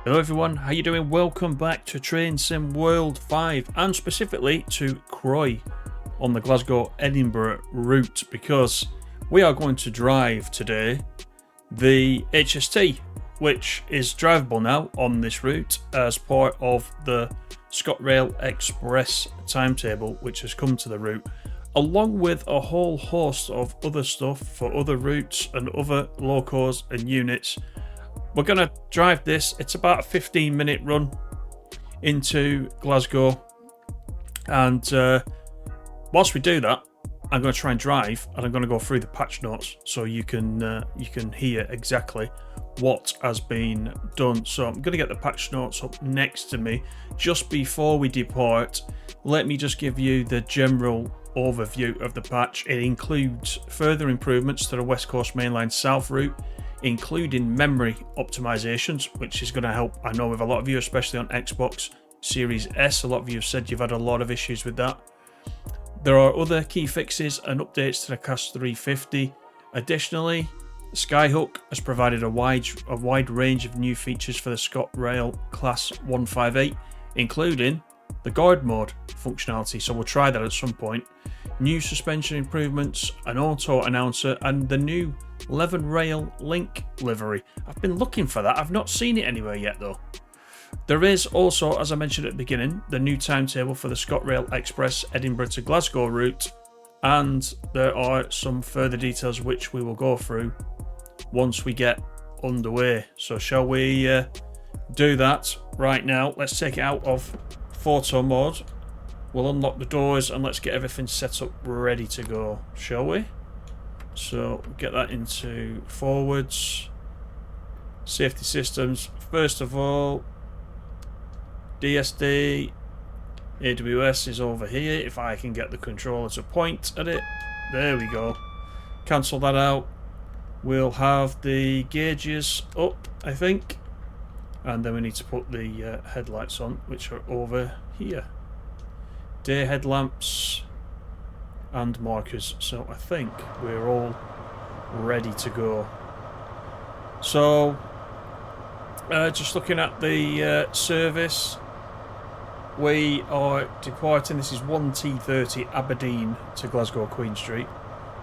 Hello everyone, how you doing? Welcome back to Train Sim World 5 and specifically to Croy on the Glasgow Edinburgh route, because we are going to drive today the HST, which is drivable now on this route as part of the ScotRail Express timetable which has come to the route, along with a whole host of other stuff for other routes and other locos and units. We're going to drive this. It's about a 15-minute run into Glasgow, and whilst we do that, I'm going to try and drive, and I'm going to go through the patch notes so you can hear exactly what has been done. So I'm going to get the patch notes up next to me. Just before we depart, let me just give you the general overview of the patch. It includes further improvements to the West Coast Mainline South route, including memory optimisations, which is going to help, I know, with a lot of you, especially on Xbox Series S. A lot of you have said you've had a lot of issues with that. There are other key fixes and updates to the Class 350. Additionally, Skyhook has provided a wide range of new features for the ScotRail Class 158, including the guard mode functionality, so we'll try that at some point. New suspension improvements, an auto announcer, and the new Leven Rail Link livery. I've been looking for that. I've not seen it anywhere yet though. There is also, as I mentioned at the beginning, the new timetable for the ScotRail Express Edinburgh to Glasgow route, and there are some further details which we will go through once we get underway. So shall we do that right now? Let's take it out of photo mode. We'll unlock the doors and let's get everything set up ready to go, shall we? So get that into forwards, safety systems. First of all, DSD, AWS is over here. If I can get the controller to point at it, there we go. Cancel that out. We'll have the gauges up, I think, and then we need to put the headlights on, which are over here. Day headlamps and markers, so I think we're all ready to go. So just looking at the service, we are departing. This is 1T30 Aberdeen to Glasgow Queen Street,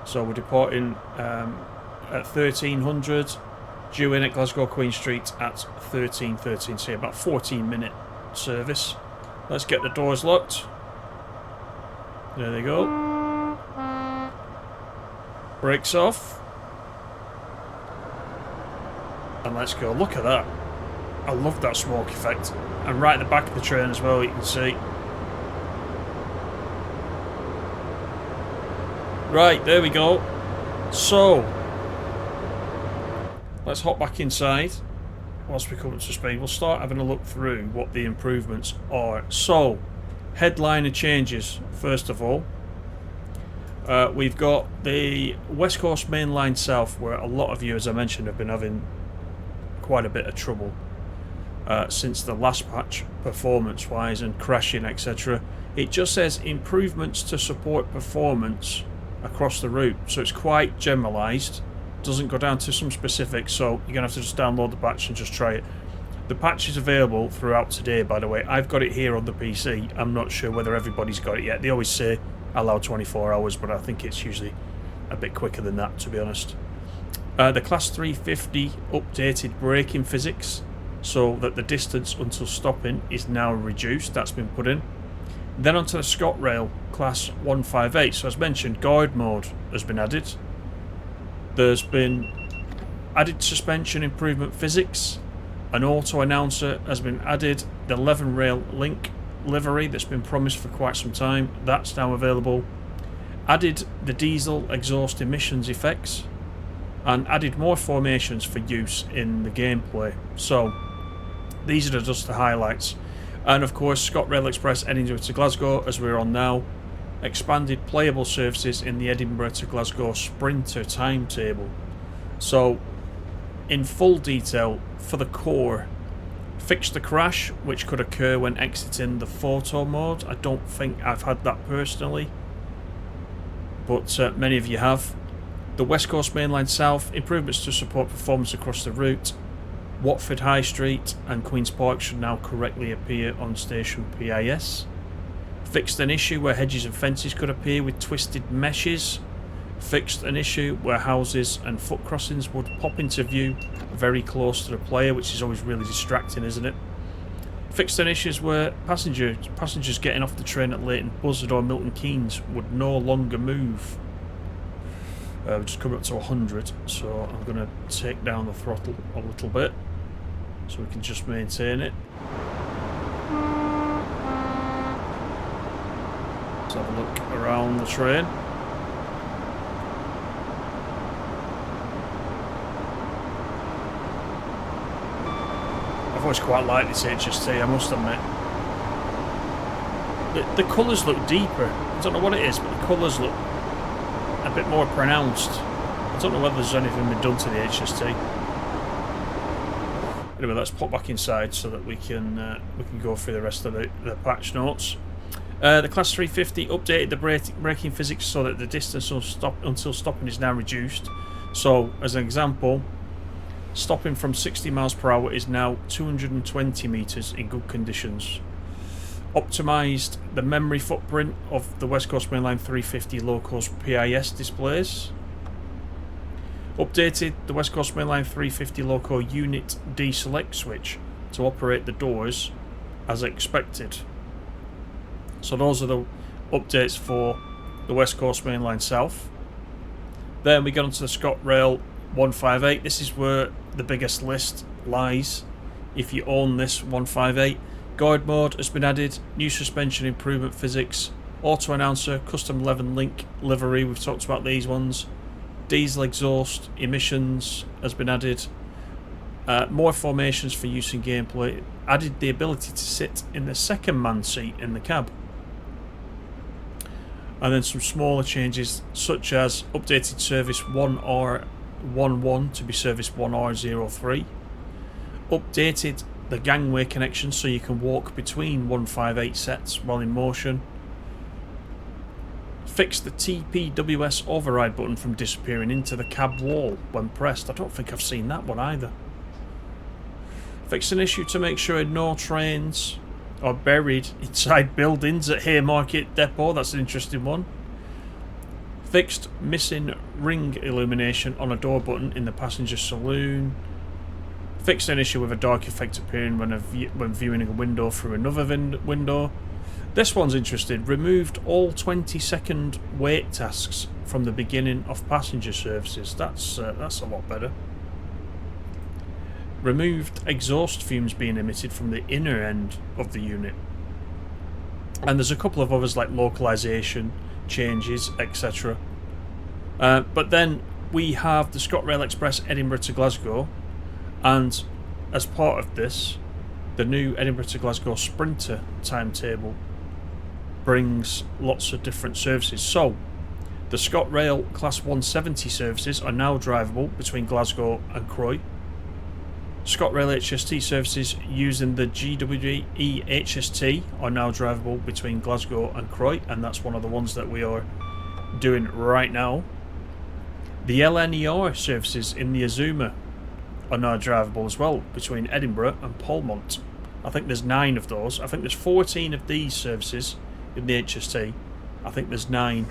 so we're departing at 1300, due in at Glasgow Queen Street at 13:13, so about 14-minute service. Let's get the doors locked. There they go. Brakes off. And let's go. Look at that. I love that smoke effect. And right at the back of the train as well, you can see. Right, there we go. So, let's hop back inside whilst we come up to speed. We'll start having a look through what the improvements are. So, headliner changes, first of all. We've got the West Coast Mainline South, where a lot of you, as I mentioned, have been having quite a bit of trouble since the last patch, performance-wise and crashing, etc. It just says improvements to support performance across the route, so it's quite generalised. Doesn't go down to some specifics, so you're going to have to just download the patch and just try it. The patch is available throughout today, by the way. I've got it here on the PC. I'm not sure whether everybody's got it yet. They always say allow 24 hours, but I think it's usually a bit quicker than that, to be honest. The Class 350 updated braking physics, so that the distance until stopping is now reduced. That's been put in. Then onto the ScotRail Class 158. So as mentioned, guard mode has been added. There's been added suspension improvement physics. An auto announcer has been added. The Leven Rail Link livery that's been promised for quite some time, that's now available. Added the diesel exhaust emissions effects, and added more formations for use in the gameplay. So these are just the highlights. And of course, ScotRail Express Edinburgh to Glasgow, as we're on now, expanded playable services in the Edinburgh to Glasgow Sprinter timetable. So in full detail, for the core, fixed the crash which could occur when exiting the photo mode. I don't think I've had that personally, but many of you have. The West Coast Mainline South, improvements to support performance across the route. Watford High Street and Queen's Park should now correctly appear on station PIS. Fixed an issue where hedges and fences could appear with twisted meshes. Fixed an issue where houses and foot crossings would pop into view very close to the player, which is always really distracting, isn't it? Fixed an issue where passengers getting off the train at Leighton Buzzard or Milton Keynes would no longer move. We're just coming up to 100, so I'm going to take down the throttle a little bit so we can just maintain it. Let's have a look around the train. I've always quite liked this HST, I must admit. The colours look deeper. I don't know what it is, but the colours look a bit more pronounced. I don't know whether there's anything been done to the HST. Anyway, let's pop back inside so that we can go through the rest of the patch notes. The Class 350 updated the braking physics so that the distance until stopping is now reduced. So, as an example, stopping from 60 miles per hour is now 220 metres in good conditions. Optimised the memory footprint of the West Coast Main Line 350 low-cost PIS displays. Updated the West Coast Main Line 350 loco unit deselect switch to operate the doors as expected. So those are the updates for the West Coast Main Line South. Then we got onto the ScotRail 158. This is where the biggest list lies if you own this 158. Guide mode has been added, new suspension improvement physics, auto announcer, custom Leven Link livery, we've talked about these ones, diesel exhaust, emissions has been added, more formations for use in gameplay, added the ability to sit in the second man seat in the cab, and then some smaller changes such as updated service 1R11 to be service 1R03, updated the gangway connection so you can walk between 158 sets while in motion. Fix the TPWS override button from disappearing into the cab wall when pressed. I don't think I've seen that one either. Fix an issue to make sure no trains are buried inside buildings at Haymarket Depot. That's an interesting one. Fixed missing ring illumination on a door button in the passenger saloon. Fixed an issue with a dark effect appearing when viewing a window through another window. This one's interesting. Removed all 20-second wait tasks from the beginning of passenger services. That's a lot better. Removed exhaust fumes being emitted from the inner end of the unit. And there's a couple of others like localization, changes, etc. But then we have the ScotRail Express Edinburgh to Glasgow. And as part of this, the new Edinburgh to Glasgow Sprinter timetable brings lots of different services. So, the ScotRail Class 170 services are now drivable between Glasgow and Croy. ScotRail HST services using the GWE HST are now drivable between Glasgow and Croy, and that's one of the ones that we are doing right now. The LNER services in the Azuma are now drivable as well between Edinburgh and Polmont. I think there's 9 of those. I think there's 14 of these services in the HST. I think there's 9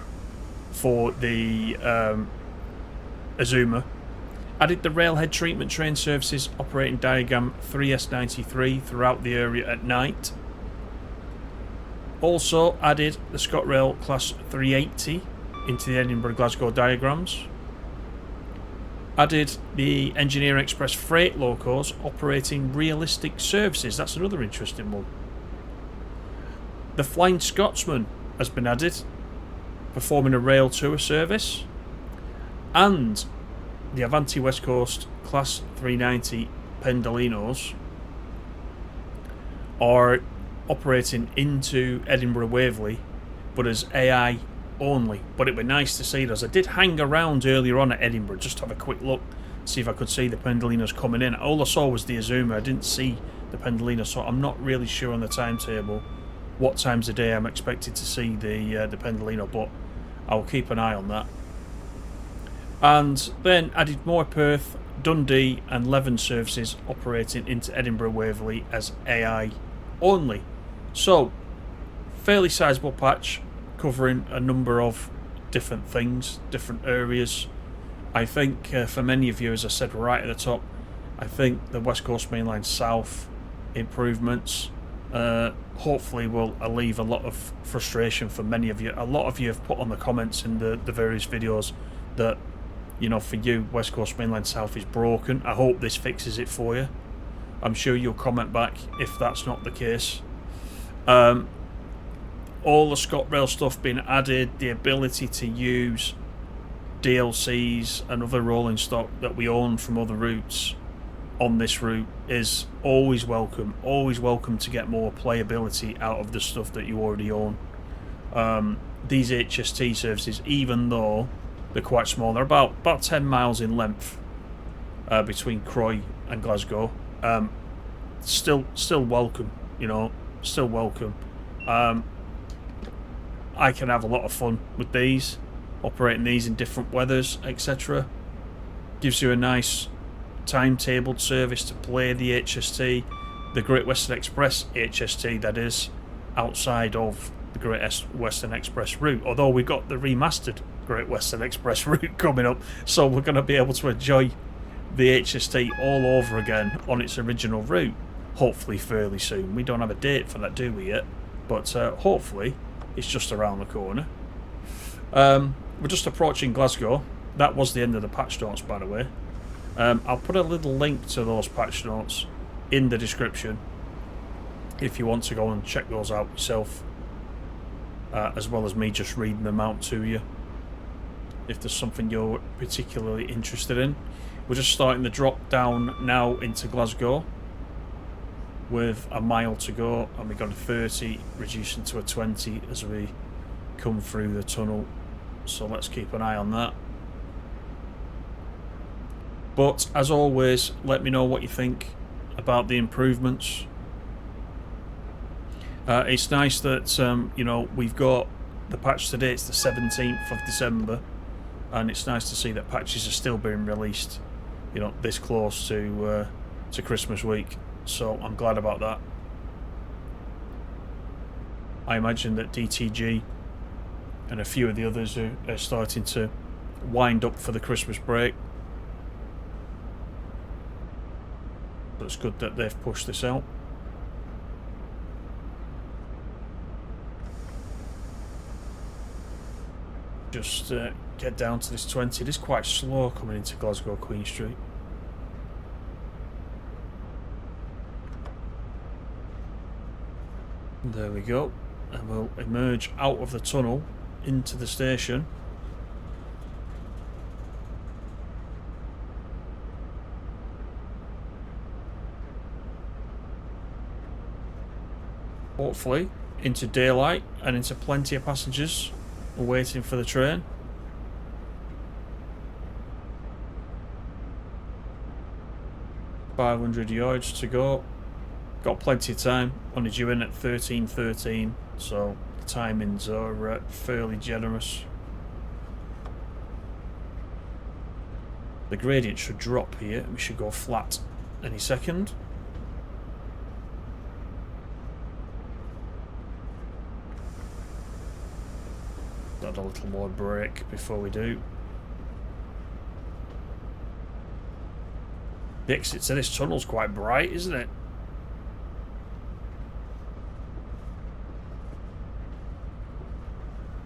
for the Azuma. Added the railhead treatment train services operating diagram 3S93 throughout the area at night. Also added the ScotRail Class 380 into the Edinburgh Glasgow diagrams. Added the Engineer Express freight locos operating realistic services. That's another interesting one. The Flying Scotsman has been added, performing a rail tour service. And the Avanti West Coast Class 390 Pendolinos are operating into Edinburgh Waverley, but as AI only. But it'd be nice to see those. I did hang around earlier on at Edinburgh just to have a quick look, see if I could see the Pendolinos coming in. All I saw was the Azuma. I didn't see the Pendolino, so I'm not really sure on the timetable what times of day I'm expected to see the Pendolino, but I'll keep an eye on that. And then added more Perth Dundee and Leven services operating into Edinburgh Waverley as AI only. So, fairly sizable patch covering a number of different things, different areas. I think for many of you, as I said right at the top, I think the West Coast Main Line South improvements hopefully will alleviate a lot of frustration for many of you. A lot of you have put on the comments in the various videos that, you know, for you, West Coast Main Line South is broken. I hope this fixes it for you. I'm sure you'll comment back if that's not the case. All the ScotRail stuff being added, the ability to use DLCs and other rolling stock that we own from other routes on this route is always welcome. Always welcome to get more playability out of the stuff that you already own. These HST services, even though they're quite small, they're about 10 miles in length between Croy and Glasgow. Still welcome, you know, still welcome. I can have a lot of fun with these, operating these in different weathers, etc. Gives you a nice timetabled service to play the HST, the Great Western Express HST, that is, outside of the Great Western Express route. Although we've got the remastered Great Western Express route coming up, so we're going to be able to enjoy the HST all over again on its original route, hopefully fairly soon. We don't have a date for that, do we, yet? But hopefully it's just around the corner. We're just approaching Glasgow. That was the end of the patch notes, by the way. I'll put a little link to those patch notes in the description if you want to go and check those out yourself, as well as me just reading them out to you if there's something you're particularly interested in. We're just starting the drop down now into Glasgow with a mile to go, and we got a 30 reducing to a 20 as we come through the tunnel, so let's keep an eye on that. But as always, let me know what you think about the improvements. It's nice that you know, we've got the patch today. It's the 17th of December, and it's nice to see that patches are still being released, you know, this close to Christmas week. So I'm glad about that. I imagine that DTG and a few of the others are starting to wind up for the Christmas break. So it's good that they've pushed this out. Just get down to this 20. It is quite slow coming into Glasgow Queen Street. There we go, and we'll emerge out of the tunnel into the station. Hopefully into daylight and into plenty of passengers waiting for the train. $500 yards to go. Got plenty of time, only due in at 13:13, so the timings are fairly generous. The gradient should drop here, we should go flat any second. Add a little more brake before we do. The exit to this tunnel's quite bright, isn't it?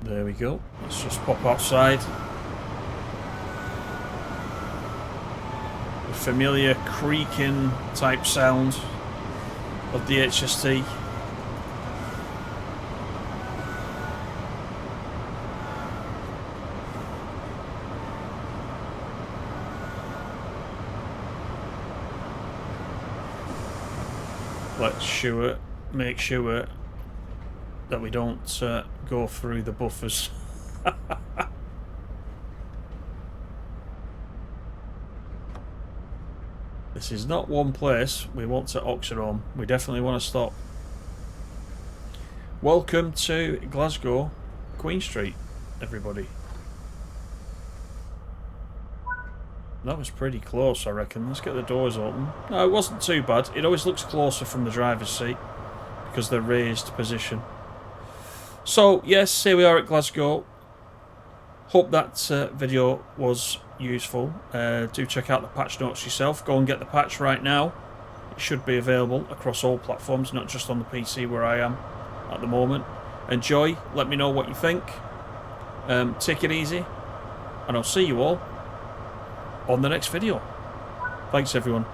There we go. Let's just pop outside. The familiar creaking type sound of the HST. Let's make sure that we don't go through the buffers. This is not one place we want to Oxenholme. We definitely want to stop. Welcome to Glasgow Queen Street, everybody. That was pretty close, I reckon. Let's get the doors open. No, it wasn't too bad. It always looks closer from the driver's seat because they're raised position. So, yes, here we are at Glasgow. Hope that video was useful. Do check out the patch notes yourself. Go and get the patch right now. It should be available across all platforms, not just on the PC where I am at the moment. Enjoy. Let me know what you think. Take it easy. And I'll see you all on the next video. Thanks, everyone.